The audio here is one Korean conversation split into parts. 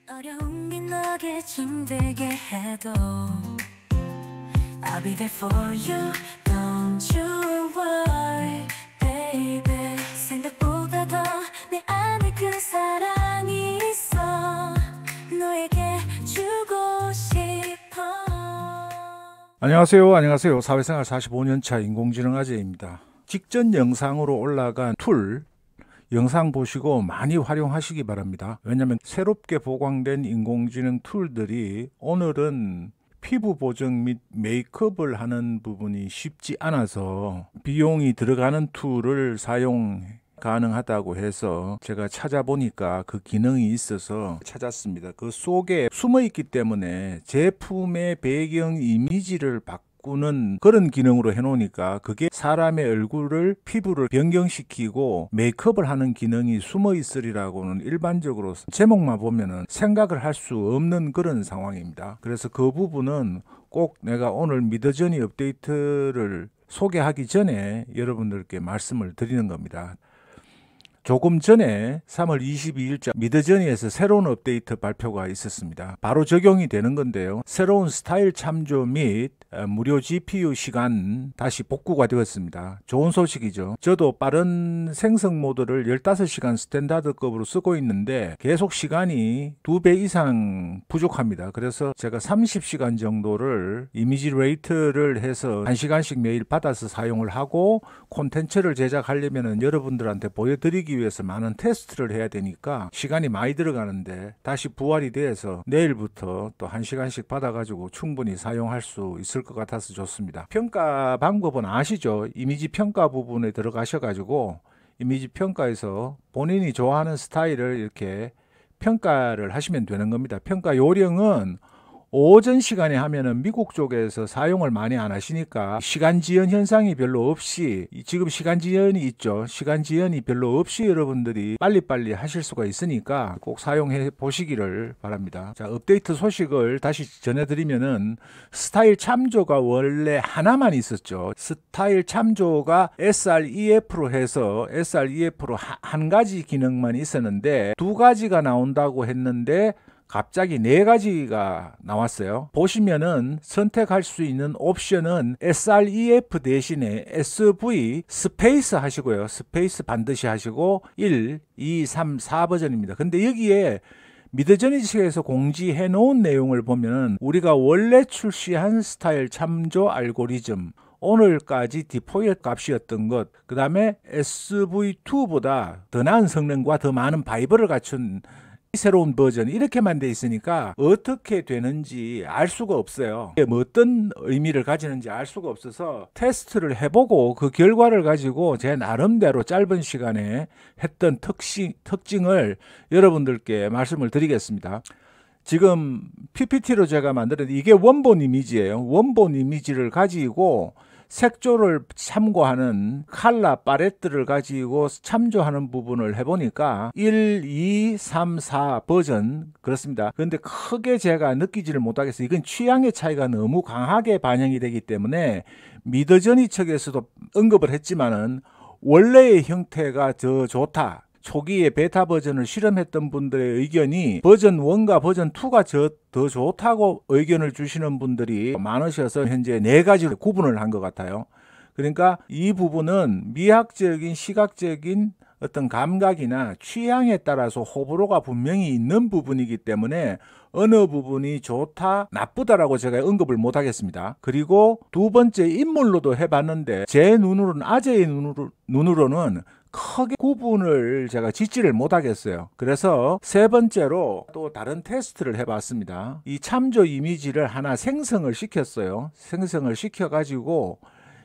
어려운 게 너게 힘들게 해도 I'll be there for you. Don't you worry, baby. 생각보다 더 내 안에 그 사랑이 있어. 너에게 주고 싶어. 안녕하세요. 사회생활 45년차 인공지능 아재입니다. 직전 영상으로 올라간 툴 영상 보시고 많이 활용하시기 바랍니다. 왜냐하면 새롭게 보강된 인공지능 툴들이 오늘은 피부 보정 및 메이크업을 하는 부분이 쉽지 않아서 비용이 들어가는 툴을 사용 가능하다고 해서 제가 찾아보니까 그 기능이 있어서 찾았습니다. 그 속에 숨어 있기 때문에 제품의 배경 이미지를 바꾸는 그런 기능으로 해놓으니까 그게 사람의 얼굴을 피부를 변경시키고 메이크업을 하는 기능이 숨어 있으리라고는 일반적으로 제목만 보면은 생각을 할 수 없는 그런 상황입니다. 그래서 그 부분은 꼭 내가 오늘 미드저니 업데이트를 소개하기 전에 여러분들께 말씀을 드리는 겁니다. 조금 전에 3월 22일자 미드저니에서 새로운 업데이트 발표가 있었습니다. 바로 적용이 되는 건데요. 새로운 스타일 참조 및 무료 GPU 시간 다시 복구가 되었습니다. 좋은 소식이죠. 저도 빠른 생성 모드를 15시간 스탠다드급으로 쓰고 있는데 계속 시간이 2배 이상 부족합니다. 그래서 제가 30시간 정도를 이미지 레이트를 해서 1시간씩 매일 받아서 사용을 하고 콘텐츠를 제작하려면 여러분들한테 보여드리기 위해서 많은 테스트를 해야 되니까 시간이 많이 들어가는데 다시 부활이 돼서 내일부터 또 1시간씩 받아가지고 충분히 사용할 수 있을 것 같아서 좋습니다. 평가 방법은 아시죠? 이미지 평가 부분에 들어가셔가지고 이미지 평가에서 본인이 좋아하는 스타일을 이렇게 평가를 하시면 되는 겁니다. 평가 요령은 오전 시간에 하면은 미국 쪽에서 사용을 많이 안 하시니까 시간 지연 현상이 별로 없이, 지금 시간 지연이 있죠. 시간 지연이 별로 없이 여러분들이 빨리빨리 하실 수가 있으니까 꼭 사용해 보시기를 바랍니다. 자, 업데이트 소식을 다시 전해드리면은 스타일 참조가 원래 하나만 있었죠. 스타일 참조가 SREF로 해서 SREF로 한 가지 기능만 있었는데 2가지가 나온다고 했는데 갑자기 4가지가 나왔어요. 보시면은 선택할 수 있는 옵션은 SREF 대신에 SV 스페이스 하시고요. 스페이스 반드시 하시고 1, 2, 3, 4 버전입니다. 근데 여기에 미드저니 측에서 공지해 놓은 내용을 보면은 우리가 원래 출시한 스타일 참조 알고리즘, 오늘까지 디폴트 값이었던 것, 그 다음에 SV2보다 더 나은 성능과 더 많은 바이브를 갖춘 새로운 버전, 이렇게만 돼 있으니까 어떻게 되는지 알 수가 없어요. 어떤 의미를 가지는지 알 수가 없어서 테스트를 해보고 그 결과를 가지고 제 나름대로 짧은 시간에 했던 특징을 여러분들께 말씀을 드리겠습니다. 지금 PPT로 제가 만들었는데 이게 원본 이미지예요. 원본 이미지를 가지고 색조를 참고하는 컬러 팔레트를 가지고 참조하는 부분을 해보니까 1, 2, 3, 4 버전 그렇습니다. 그런데 크게 제가 느끼지를 못하겠어요. 이건 취향의 차이가 너무 강하게 반영이 되기 때문에 미드저니 측에서도 언급을 했지만은 원래의 형태가 더 좋다. 초기에 베타 버전을 실험했던 분들의 의견이 버전 1과 버전 2가 더 좋다고 의견을 주시는 분들이 많으셔서 현재 4가지로 구분을 한 것 같아요. 그러니까 이 부분은 미학적인 시각적인 어떤 감각이나 취향에 따라서 호불호가 분명히 있는 부분이기 때문에 어느 부분이 좋다 나쁘다라고 제가 언급을 못 하겠습니다. 그리고 두 번째 인물로도 해봤는데 제 눈으로는 아재의 눈으로는 크게 구분을 제가 짓지를 못하겠어요. 그래서 세 번째로 또 다른 테스트를 해봤습니다. 이 참조 이미지를 하나 생성을 시켰어요. 생성을 시켜가지고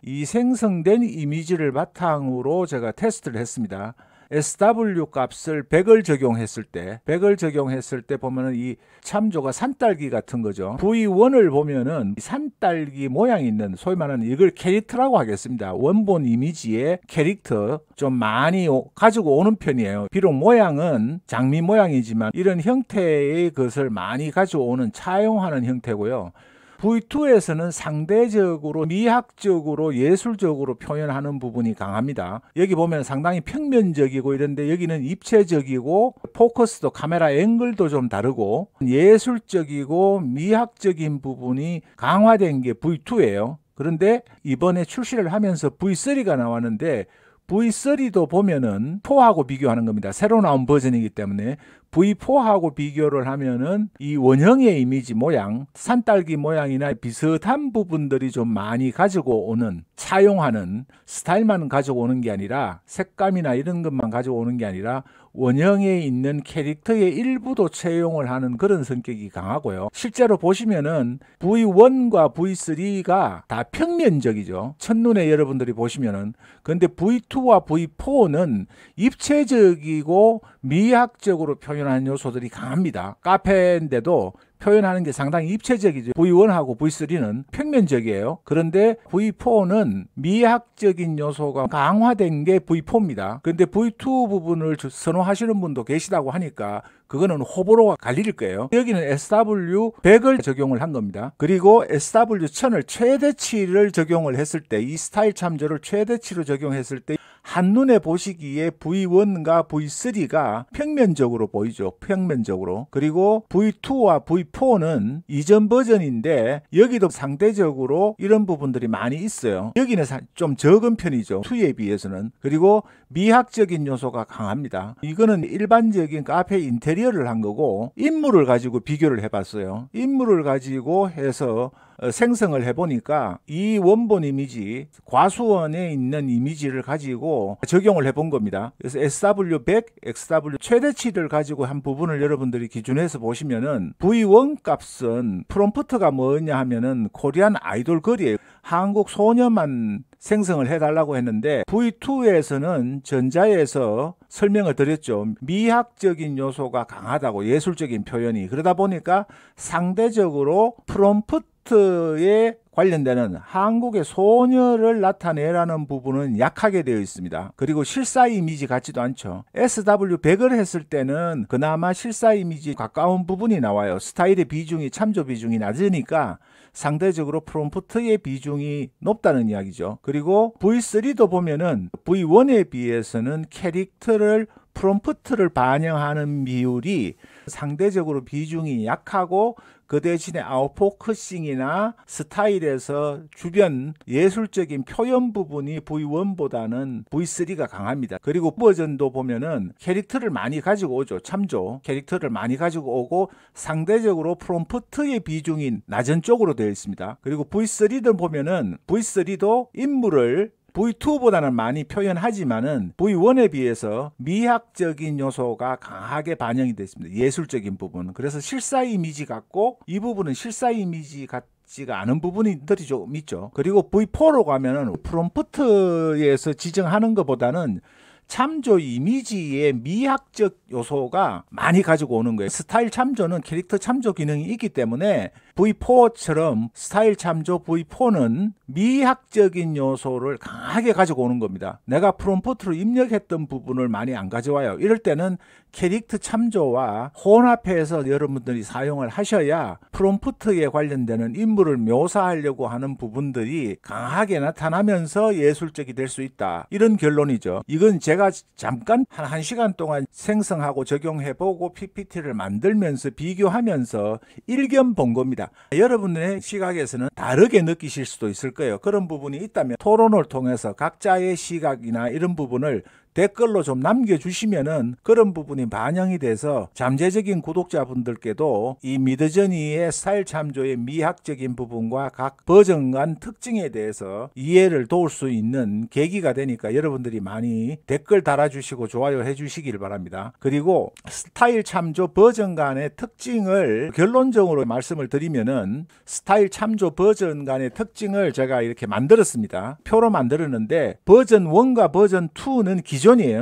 이 생성된 이미지를 바탕으로 제가 테스트를 했습니다. SW 값을 100을 적용했을 때 보면은 이 참조가 산딸기 같은 거죠. V1을 보면은 산딸기 모양이 있는 소위 말하는 이걸 캐릭터라고 하겠습니다. 원본 이미지의 캐릭터 좀 많이 가지고 오는 편이에요. 비록 모양은 장미 모양이지만 이런 형태의 것을 많이 가지고 오는 차용하는 형태고요. V2에서는 상대적으로 미학적으로 예술적으로 표현하는 부분이 강합니다. 여기 보면 상당히 평면적이고 이런데 여기는 입체적이고 포커스도 카메라 앵글도 좀 다르고 예술적이고 미학적인 부분이 강화된 게 V2예요. 그런데 이번에 출시를 하면서 V3가 나왔는데 V3도 보면은 4하고 비교하는 겁니다. 새로 나온 버전이기 때문에 V4하고 비교를 하면은 이 원형의 이미지 모양, 산딸기 모양이나 비슷한 부분들이 좀 많이 가지고 오는, 차용하는 스타일만 가지고 오는 게 아니라 색감이나 이런 것만 가지고 오는 게 아니라 원형에 있는 캐릭터의 일부도 채용을 하는 그런 성격이 강하고요. 실제로 보시면은 V1과 V3가 다 평면적이죠. 첫눈에 여러분들이 보시면은. 근데 V2와 V4는 입체적이고 미학적으로 표현하는 요소들이 강합니다. 카페인데도 표현하는 게 상당히 입체적이죠. V1하고 V3는 평면적이에요. 그런데 V4는 미학적인 요소가 강화된 게 V4입니다. 그런데 V2 부분을 선호하시는 분도 계시다고 하니까 그거는 호불호가 갈릴 거예요. 여기는 SW100을 적용을 한 겁니다. 그리고 SW1000을 최대치를 적용을 했을 때, 이 스타일 참조를 최대치로 적용했을 때 한눈에 보시기에 V1과 V3가 평면적으로 보이죠. 평면적으로. 그리고 V2와 V4는 이전 버전인데 여기도 상대적으로 이런 부분들이 많이 있어요. 여기는 좀 적은 편이죠. 2에 비해서는. 그리고 미학적인 요소가 강합니다. 이거는 일반적인 카페 인테리어를 한 거고 인물을 가지고 비교를 해봤어요. 인물을 가지고 해서 생성을 해보니까 이 원본 이미지, 과수원에 있는 이미지를 가지고 적용을 해본 겁니다. 그래서 SW100, XW 최대치를 가지고 한 부분을 여러분들이 기준해서 보시면은 V1 값은 프롬프트가 뭐냐 하면은 코리안 아이돌 걸이에요. 한국 소녀만 생성을 해달라고 했는데 V2에서는 전자에서 설명을 드렸죠. 미학적인 요소가 강하다고, 예술적인 표현이. 그러다 보니까 상대적으로 프롬프트에 관련되는 한국의 소녀를 나타내라는 부분은 약하게 되어 있습니다. 그리고 실사 이미지 같지도 않죠. SW100을 했을 때는 그나마 실사 이미지 가까운 부분이 나와요. 스타일의 비중이, 참조 비중이 낮으니까 상대적으로 프롬프트의 비중이 높다는 이야기죠. 그리고 V3도 보면은 V1에 비해서는 캐릭터를 프롬프트를 반영하는 비율이 상대적으로 비중이 약하고 그 대신에 아웃포커싱이나 스타일에서 주변 예술적인 표현 부분이 V1보다는 V3가 강합니다. 그리고 버전도 보면은 캐릭터를 많이 가지고 오죠. 참조 캐릭터를 많이 가지고 오고 상대적으로 프롬프트의 비중이 낮은 쪽으로 되어 있습니다. 그리고 V3도 보면은 V3도 인물을 V2보다는 많이 표현하지만은 V1에 비해서 미학적인 요소가 강하게 반영이 됐습니다. 예술적인 부분. 그래서 실사 이미지 같고 이 부분은 실사 이미지 같지가 않은 부분들이 좀 있죠. 그리고 V4로 가면은 프롬프트에서 지정하는 것보다는 참조 이미지의 미학적 요소가 많이 가지고 오는 거예요. 스타일 참조는 캐릭터 참조 기능이 있기 때문에 V4처럼 스타일 참조 V4는 미학적인 요소를 강하게 가지고 오는 겁니다. 내가 프롬프트로 입력했던 부분을 많이 안 가져와요. 이럴 때는 캐릭터 참조와 혼합해서 여러분들이 사용을 하셔야 프롬프트에 관련되는 인물을 묘사하려고 하는 부분들이 강하게 나타나면서 예술적이 될 수 있다. 이런 결론이죠. 이건 제가 잠깐 한 1시간 동안 생성하고 적용해보고 PPT를 만들면서 비교하면서 일견 본 겁니다. 여러분의 시각에서는 다르게 느끼실 수도 있을 거예요. 그런 부분이 있다면 토론을 통해서 각자의 시각이나 이런 부분을 댓글로 좀 남겨주시면은 그런 부분이 반영이 돼서 잠재적인 구독자분들께도 이 미드저니의 스타일 참조의 미학적인 부분과 각 버전 간 특징에 대해서 이해를 도울 수 있는 계기가 되니까 여러분들이 많이 댓글 달아주시고 좋아요 해주시길 바랍니다. 그리고 스타일 참조 버전 간의 특징을 결론적으로 말씀을 드리면은 스타일 참조 버전 간의 특징을 제가 이렇게 만들었습니다. 표로 만들었는데 버전 1과 버전 2는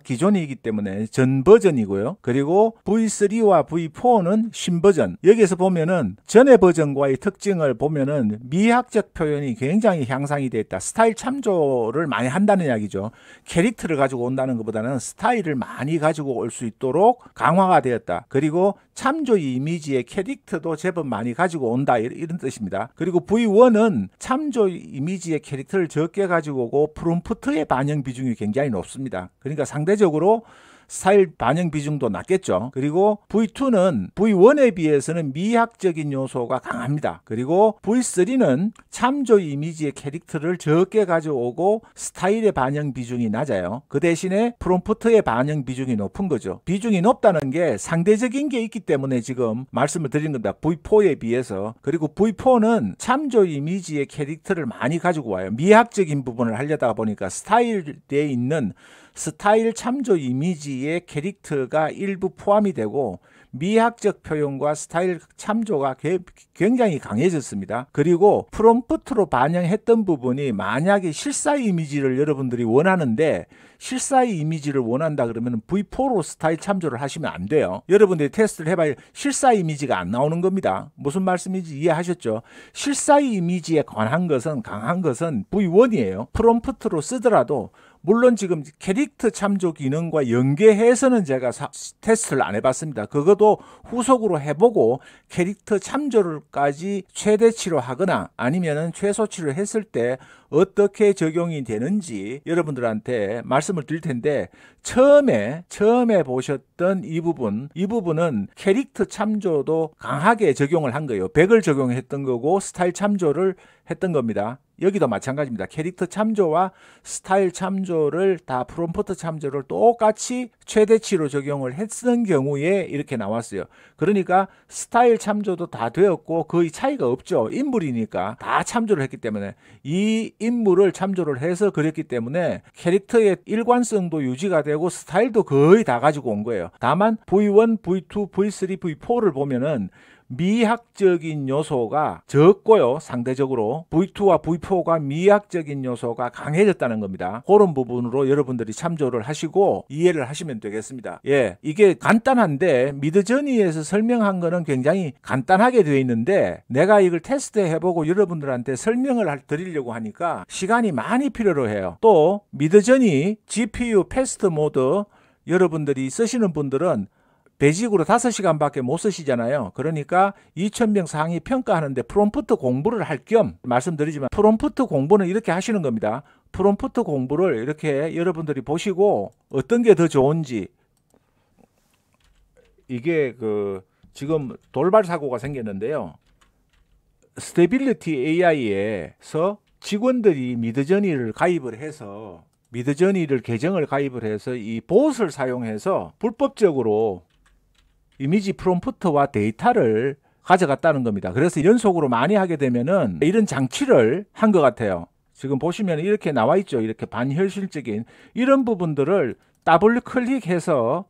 기존이기 때문에 전 버전이고요. 그리고 V3와 V4는 신버전. 여기에서 보면은 전의 버전과의 특징을 보면은 미학적 표현이 굉장히 향상이 되어 있다. 스타일 참조를 많이 한다는 이야기죠. 캐릭터를 가지고 온다는 것보다는 스타일을 많이 가지고 올 수 있도록 강화가 되었다. 그리고 참조 이미지의 캐릭터도 제법 많이 가지고 온다 이런 뜻입니다. 그리고 V1은 참조 이미지의 캐릭터를 적게 가지고 오고 프롬프트의 반영 비중이 굉장히 높습니다. 그러니까 상대적으로 스타일 반영 비중도 낮겠죠. 그리고 V2는 V1에 비해서는 미학적인 요소가 강합니다. 그리고 V3는 참조 이미지의 캐릭터를 적게 가져오고 스타일의 반영 비중이 낮아요. 그 대신에 프롬프트의 반영 비중이 높은 거죠. 비중이 높다는 게 상대적인 게 있기 때문에 지금 말씀을 드린 겁니다. V4에 비해서. 그리고 V4는 참조 이미지의 캐릭터를 많이 가지고 와요. 미학적인 부분을 하려다 보니까 스타일에 있는 스타일 참조 이미지의 캐릭터가 일부 포함이 되고 미학적 표현과 스타일 참조가 굉장히 강해졌습니다. 그리고 프롬프트로 반영했던 부분이 만약에 실사 이미지를 여러분들이 원하는데 실사 이미지를 원한다 그러면 V4로 스타일 참조를 하시면 안 돼요. 여러분들이 테스트를 해봐야 실사 이미지가 안 나오는 겁니다. 무슨 말씀인지 이해하셨죠? 실사 이미지에 관한 것은 강한 것은 V1이에요. 프롬프트로 쓰더라도 물론 지금 캐릭터 참조 기능과 연계해서는 제가 테스트를 안 해봤습니다. 그것도 후속으로 해보고 캐릭터 참조를까지 최대치로 하거나 아니면은 최소치로 했을 때 어떻게 적용이 되는지 여러분들한테 말씀을 드릴 텐데 처음에 보셨던 이 부분은 캐릭터 참조도 강하게 적용을 한 거예요. 100을 적용했던 거고 스타일 참조를 했던 겁니다. 여기도 마찬가지입니다. 캐릭터 참조와 스타일 참조를 다 프롬프트 참조를 똑같이 최대치로 적용을 했던 경우에 이렇게 나왔어요. 그러니까 스타일 참조도 다 되었고 거의 차이가 없죠. 인물이니까 다 참조를 했기 때문에 이 인물을 참조를 해서 그렸기 때문에 캐릭터의 일관성도 유지가 되고 스타일도 거의 다 가지고 온 거예요. 다만 V1, V2, V3, V4를 보면은 미학적인 요소가 적고요. 상대적으로 V2와 V4가 미학적인 요소가 강해졌다는 겁니다. 그런 부분으로 여러분들이 참조를 하시고 이해를 하시면 되겠습니다. 예, 이게 간단한데 미드저니에서 설명한 거는 굉장히 간단하게 되어 있는데 내가 이걸 테스트해보고 여러분들한테 설명을 드리려고 하니까 시간이 많이 필요로 해요. 또 미드저니 GPU 패스트 모드 여러분들이 쓰시는 분들은 베직으로 5시간밖에 못 쓰시잖아요. 그러니까 2000명 상위 평가하는데 프롬프트 공부를 할 겸 말씀드리지만 프롬프트 공부는 이렇게 하시는 겁니다. 프롬프트 공부를 이렇게 여러분들이 보시고 어떤 게 더 좋은지 이게 지금 돌발 사고가 생겼는데요. 스테빌리티 AI에서 직원들이 미드저니를 가입을 해서 미드저니를 계정을 가입을 해서 이 봇을 사용해서 불법적으로 이미지 프롬프트와 데이터를 가져갔다는 겁니다. 그래서 연속으로 많이 하게 되면은 이런 장치를 한 것 같아요. 지금 보시면 이렇게 나와 있죠. 이렇게 반현실적인 이런 부분들을 더블 클릭해서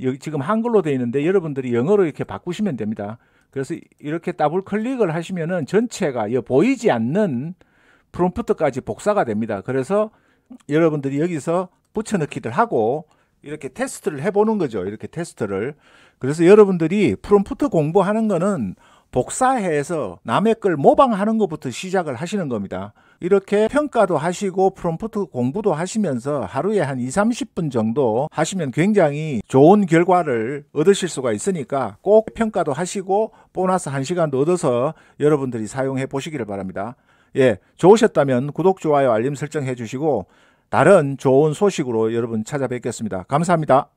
여기 지금 한글로 되어 있는데 여러분들이 영어로 이렇게 바꾸시면 됩니다. 그래서 이렇게 더블 클릭을 하시면은 전체가 보이지 않는 프롬프트까지 복사가 됩니다. 그래서 여러분들이 여기서 붙여넣기를 하고 이렇게 테스트를 해보는 거죠. 이렇게 테스트를. 그래서 여러분들이 프롬프트 공부하는 거는 복사해서 남의 걸 모방하는 것부터 시작을 하시는 겁니다. 이렇게 평가도 하시고 프롬프트 공부도 하시면서 하루에 한 20-30분 정도 하시면 굉장히 좋은 결과를 얻으실 수가 있으니까 꼭 평가도 하시고 보너스 1시간도 얻어서 여러분들이 사용해 보시기를 바랍니다. 예, 좋으셨다면 구독, 좋아요, 알림 설정해 주시고 다른 좋은 소식으로 여러분 찾아뵙겠습니다. 감사합니다.